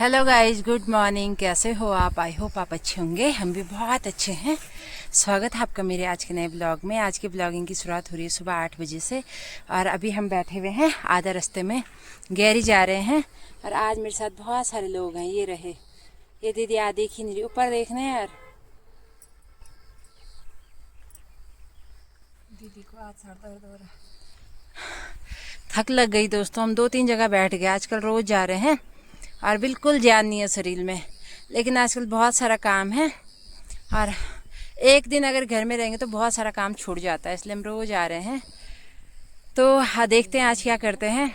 Hello guys, good morning. कैसे हो आप? आई होप आप अच्छे होंगे। हम भी बहुत अच्छे हैं। स्वागत है आपका मेरे आज के नए ब्लॉग में। आज के ब्लॉगिंग की शुरुआत हो रही है सुबह 8 बजे से और अभी हम बैठे हुए हैं आधा रास्ते में, गैरी जा रहे हैं। और आज मेरे साथ बहुत सारे लोग हैं। ये रहे, ये दीदी आ देख ही नहीं रही, ऊपर देखने यार। दीदी को आज सर दर्द हो रहा है, थक लग गई दोस्तों। हम 2-3 जगह बैठ गए। आजकल रोज जा रहे हैं और बिल्कुल जान नहीं है शरीर में, लेकिन आजकल बहुत सारा काम है और एक दिन अगर घर में रहेंगे तो बहुत सारा काम छूट जाता है, इसलिए हम रोज आ रहे हैं। तो हाँ, देखते हैं आज क्या करते हैं।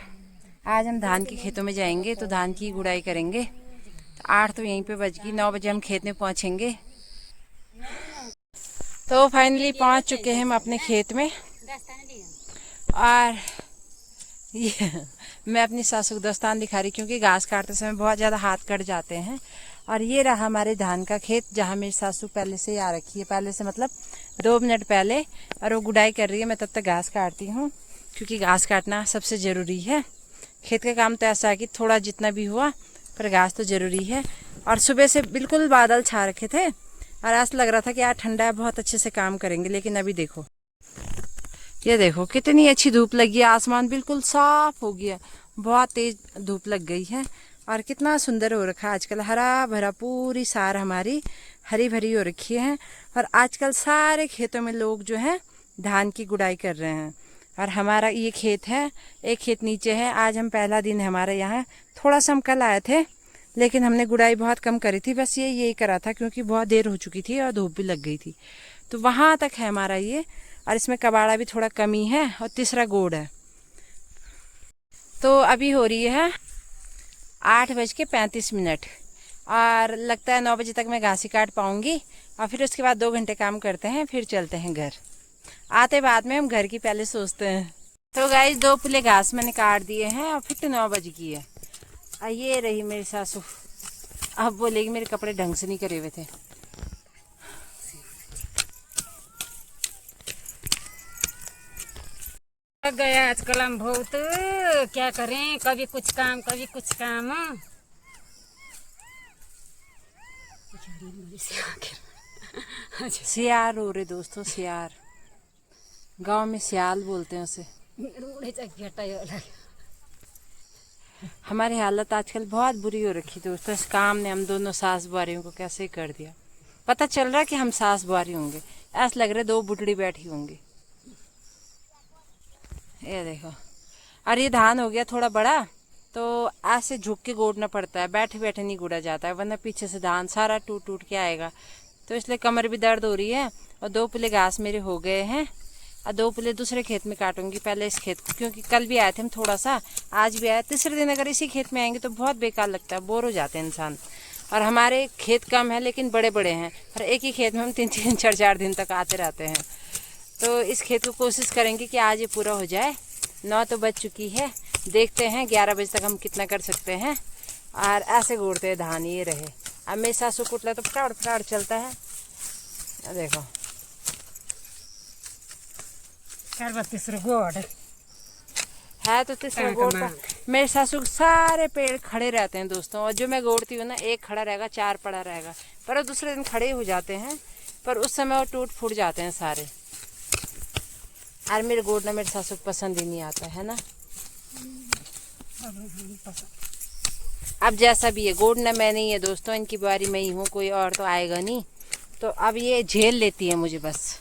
आज हम धान के खेतों में जाएंगे तो धान की गुड़ाई करेंगे। तो 8 तो यहीं पे बज गई, 9 बजे हम खेत में पहुंचेंगे। तो फाइनली पहुंच चुके हैं हम अपने खेत में और ये मैं अपनी सासू को दस्तान दिखा रही क्योंकि घास काटते समय बहुत ज़्यादा हाथ कट जाते हैं। और ये रहा हमारे धान का खेत जहाँ मेरी सासू पहले से ही आ रखी है, पहले से मतलब 2 मिनट पहले। और वो गुड़ाई कर रही है, मैं तब तक घास काटती हूँ क्योंकि घास काटना सबसे ज़रूरी है। खेत का काम तो ऐसा है कि थोड़ा जितना भी हुआ पर घास तो ज़रूरी है। और सुबह से बिल्कुल बादल छा रखे थे और ऐसा लग रहा था कि आज ठंडा है, बहुत अच्छे से काम करेंगे। लेकिन अभी देखो, ये देखो कितनी अच्छी धूप लगी है, आसमान बिल्कुल साफ हो गया, बहुत तेज धूप लग गई है। और कितना सुंदर हो रखा है आजकल, हरा भरा, पूरी सार हमारी हरी भरी हो रखी है। और आजकल सारे खेतों में लोग जो हैं धान की गुड़ाई कर रहे हैं। और हमारा ये खेत है, एक खेत नीचे है। आज हम पहला दिन है हमारे यहाँ। थोड़ा सा हम कल आए थे लेकिन हमने गुड़ाई बहुत कम करी थी, बस यही करा था क्योंकि बहुत देर हो चुकी थी और धूप भी लग गई थी। तो वहाँ तक है हमारा ये। और इसमें कबाड़ा भी थोड़ा कमी है और तीसरा गोड़ है। तो अभी हो रही है 8:35 और लगता है 9 बजे तक मैं घास ही काट पाऊंगी। और फिर उसके बाद 2 घंटे काम करते हैं, फिर चलते हैं घर। आते बाद में हम घर की पहले सोचते हैं। तो गाइस, 2 पुले घास मैंने काट दिए हैं और फिर 9 बज गई है। और ये रही मेरी सासू, अब बोलेगी मेरे कपड़े ढंग से नहीं करे हुए थे। लग गया आजकल हम बहुत, क्या करें, कभी कुछ काम कभी कुछ काम। सियार हो रहे दोस्तों, सियार। गांव में सियाल बोलते हैं उसे। हमारी हालत आजकल बहुत बुरी हो रखी दोस्तों। इस काम ने हम दोनों सास बुआरियों को कैसे कर दिया। पता चल रहा है कि हम सास बुआरी होंगे, ऐसा लग रहा है 2 बुढ़ड़ी बैठी होंगी। ये देखो, और ये धान हो गया थोड़ा बड़ा तो ऐसे झुक के गोड़ना पड़ता है, बैठे बैठे नहीं गोड़ा जाता है, वरना पीछे से धान सारा टूट टूट के आएगा। तो इसलिए कमर भी दर्द हो रही है। और 2 पुले घास मेरे हो गए हैं और 2 पुले दूसरे खेत में काटूंगी, पहले इस खेत को, क्योंकि कल भी आए थे हम थोड़ा सा, आज भी आए। तीसरे दिन अगर इसी खेत में आएंगे तो बहुत बेकार लगता है, बोर हो जाते हैं इंसान। और हमारे खेत कम है लेकिन बड़े बड़े हैं और एक ही खेत में हम 3-3, 4-4 दिन तक आते रहते हैं। तो इस खेत को कोशिश करेंगे कि आज ये पूरा हो जाए। 9 तो बज चुकी है, देखते हैं 11 बजे तक हम कितना कर सकते हैं। और ऐसे गोड़ते हैं धान। ये रहे, अब मेरे सासू कुटला तो फटाड़ फटाड़ चलता है। देखो, तीसरा गोड़ है तो तीसरा गोड़ का। मेरे सासू के सारे पेड़ खड़े रहते हैं दोस्तों, और जो मैं गोड़ती हूँ ना, एक खड़ा रहेगा, 4 पड़ा रहेगा, पर वो दूसरे दिन खड़े हो जाते हैं, पर उस समय वो टूट फूट जाते हैं सारे। और मेरे गोड़ना मेरे सासू को पसंद ही नहीं आता है ना। अब जैसा भी है, गोड़ना मैं नहीं है दोस्तों, इनकी बारी मैं ही हूँ, कोई और तो आएगा नहीं। तो अब ये झेल लेती है मुझे बस।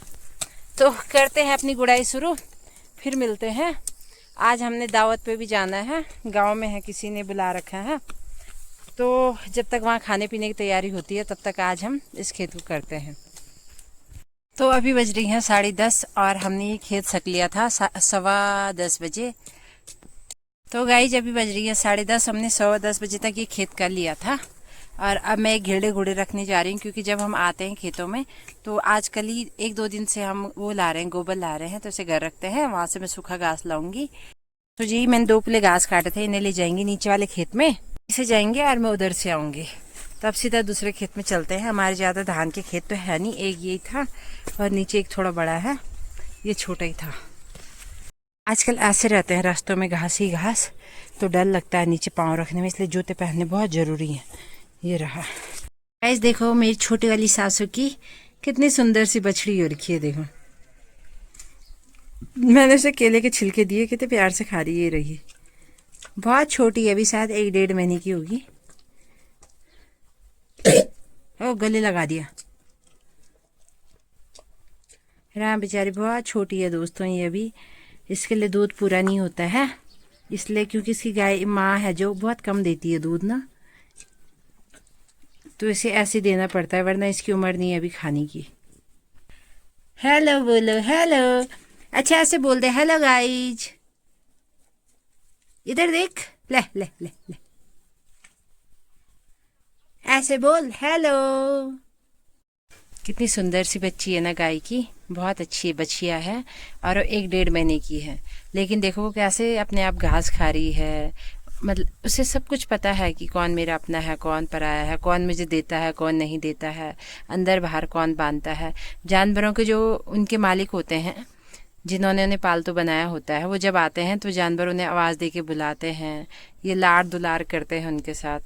तो करते हैं अपनी गुड़ाई शुरू, फिर मिलते हैं। आज हमने दावत पे भी जाना है, गांव में है, किसी ने बुला रखा है। तो जब तक वहाँ खाने पीने की तैयारी होती है तब तक आज हम इस खेत को करते हैं। तो अभी बज रही हैं 10:30 और हमने ये खेत सक लिया था 10:15 बजे। तो गाइस, अभी बज रही है 10:30, हमने 10:15 बजे तक ये खेत कर लिया था। और अब मैं घेड़े घोड़े रखने जा रही हूँ क्योंकि जब हम आते हैं खेतों में तो आजकल ही 1-2 दिन से हम वो ला रहे हैं, गोबर ला रहे हैं, तो इसे घर रखते हैं, वहाँ से मैं सूखा घास लाऊंगी। तो जी, मैंने 2 पुले घास काटे थे, इन्हें ले जाएंगे नीचे वाले खेत में, इसे जाएंगे और मैं उधर से आऊँगी। तब सीधा दूसरे खेत में चलते हैं। हमारे ज़्यादा धान के खेत तो है नहीं, एक यही था और नीचे एक थोड़ा बड़ा है, ये छोटा ही था। आजकल ऐसे रहते हैं रास्तों में, घास ही घास, तो डर लगता है नीचे पाँव रखने में, इसलिए जूते पहनने बहुत ज़रूरी है। ये रहा गाइस, देखो मेरी छोटी वाली सासू की कितनी सुंदर सी बछड़ी हो रखी है। देखो मैंने उसे केले के छिलके दिए, कितने प्यार से खा रही है। ये रही, बहुत छोटी है, अभी शायद 1-1.5 महीने की होगी। ओ गले लगा दिया। राम बेचारी बहुत छोटी है दोस्तों, ये अभी इसके लिए दूध पूरा नहीं होता है, इसलिए क्योंकि इसकी गाय माँ है जो बहुत कम देती है दूध ना, तो इसे ऐसे देना पड़ता है, वरना इसकी उम्र नहीं है अभी खाने की। हेलो बोलो, हेलो। अच्छा ऐसे बोल दे, हेलो गाइज। इधर देख, ले ले ले ले, ऐसे बोल हेलो। कितनी सुंदर सी बच्ची है ना गाय की, बहुत अच्छी बच्चिया है, और 1-1.5 महीने की है। लेकिन देखो वो कैसे अपने आप घास खा रही है, मतलब उसे सब कुछ पता है कि कौन मेरा अपना है, कौन पराया है, कौन मुझे देता है, कौन नहीं देता है, अंदर बाहर कौन बांधता है। जानवरों के जो उनके मालिक होते हैं, जिन्होंने उन्हें पालतू बनाया होता है, वो जब आते हैं तो जानवर उन्हें आवाज़ दे के बुलाते हैं, ये लाड़ दुलार करते हैं उनके साथ।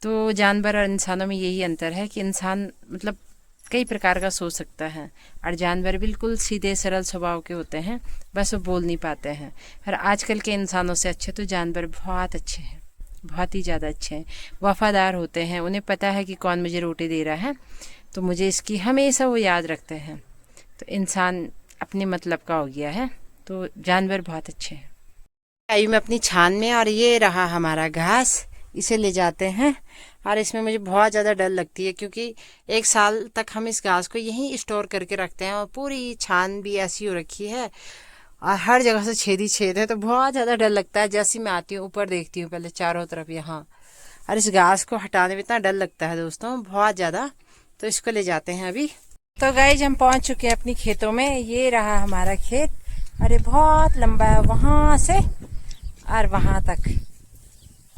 तो जानवर और इंसानों में यही अंतर है कि इंसान मतलब कई प्रकार का सोच सकता है, और जानवर बिल्कुल सीधे सरल स्वभाव के होते हैं, बस वो बोल नहीं पाते हैं। और आजकल के इंसानों से अच्छे तो जानवर बहुत अच्छे हैं, बहुत ही ज़्यादा अच्छे हैं, वफादार होते हैं। उन्हें पता है कि कौन मुझे रोटी दे रहा है, तो मुझे इसकी हमेशा वो याद रखते हैं। तो इंसान अपने मतलब का हो गया है, तो जानवर बहुत अच्छे हैं। आयु में अपनी छान में, और ये रहा हमारा घास, इसे ले जाते हैं। और इसमें मुझे बहुत ज़्यादा डर लगती है, क्योंकि 1 साल तक हम इस घास को यहीं स्टोर करके रखते हैं, और पूरी छान भी ऐसी हो रखी है और हर जगह से छेद ही छेद है, तो बहुत ज़्यादा डर लगता है। जैसे मैं आती हूँ ऊपर देखती हूँ पहले चारों तरफ यहाँ, और इस घास को हटाने में इतना डर लगता है दोस्तों, बहुत ज़्यादा। तो इसको ले जाते हैं अभी। तो गाइस हम पहुँच चुके हैं अपनी खेतों में। ये रहा हमारा खेत, और ये बहुत लंबा है, वहाँ से और वहाँ तक।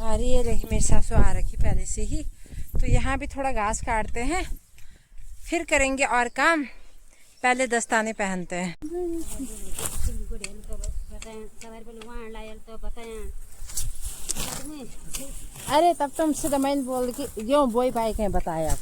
और ये रही मेरी सासू आ रखी पहले से ही, तो यहाँ भी थोड़ा घास काटते हैं, फिर करेंगे और काम। पहले दस्ताने पहनते हैं। अरे तब तुम सीधा मैंने बोल कि यो बोई भाई कहीं बताया आप।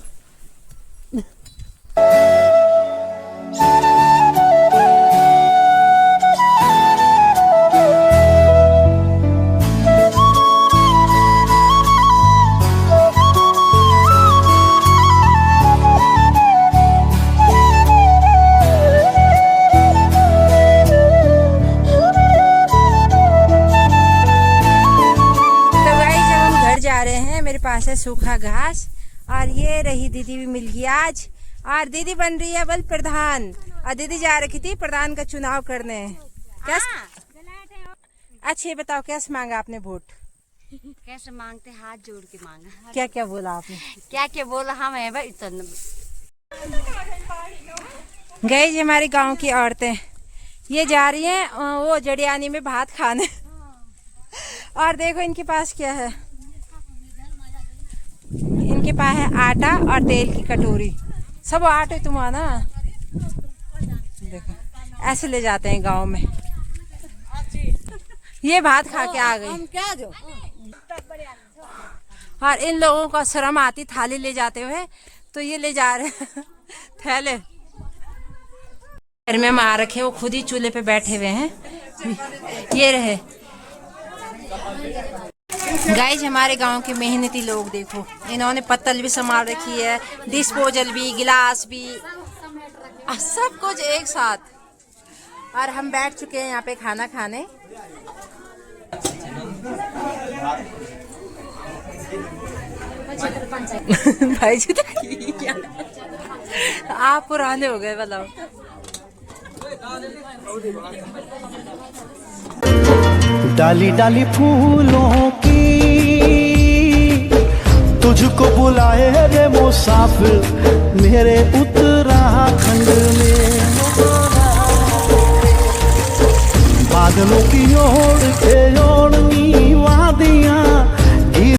पास है सूखा घास, और ये रही दीदी भी मिल गई आज, और दीदी बन रही है बल प्रधान, और दीदी जा रखी थी प्रधान का चुनाव करने। क्या अच्छा बताओ, कैसे मांगा आपने वोट? कैसे मांगते, हाथ जोड़ के मांगा। क्या क्या बोला आपने? क्या क्या बोला हम है भाई। गई जी हमारे गांव की औरतें, ये जा रही हैं वो जड़ियानी में भात खाने, और देखो इनके पास क्या है, इनके पास है आटा और तेल की कटोरी। सब आटे तुम आना, देखो ऐसे ले जाते हैं गांव में। ये भात खा के आ गई, और इन लोगों को शर्म आती थाली ले जाते हुए, तो ये ले जा रहे हैं थैले। घर में माँ रखे, वो खुद ही चूल्हे पे बैठे हुए हैं। ये रहे गाइज हमारे गांव के मेहनती लोग, देखो इन्होंने पत्तल भी संभाल रखी है, डिस्पोजल भी, गिलास भी, सब कुछ एक साथ। और हम बैठ चुके हैं यहाँ पे खाना खाने। भाई जी तो आप पुराने हो गए, बताओ। डाली डाली फूलों की तुझको बुलाए रे मुसाफिर मेरे उत्तराखंड में। बादलों की ओर के ओर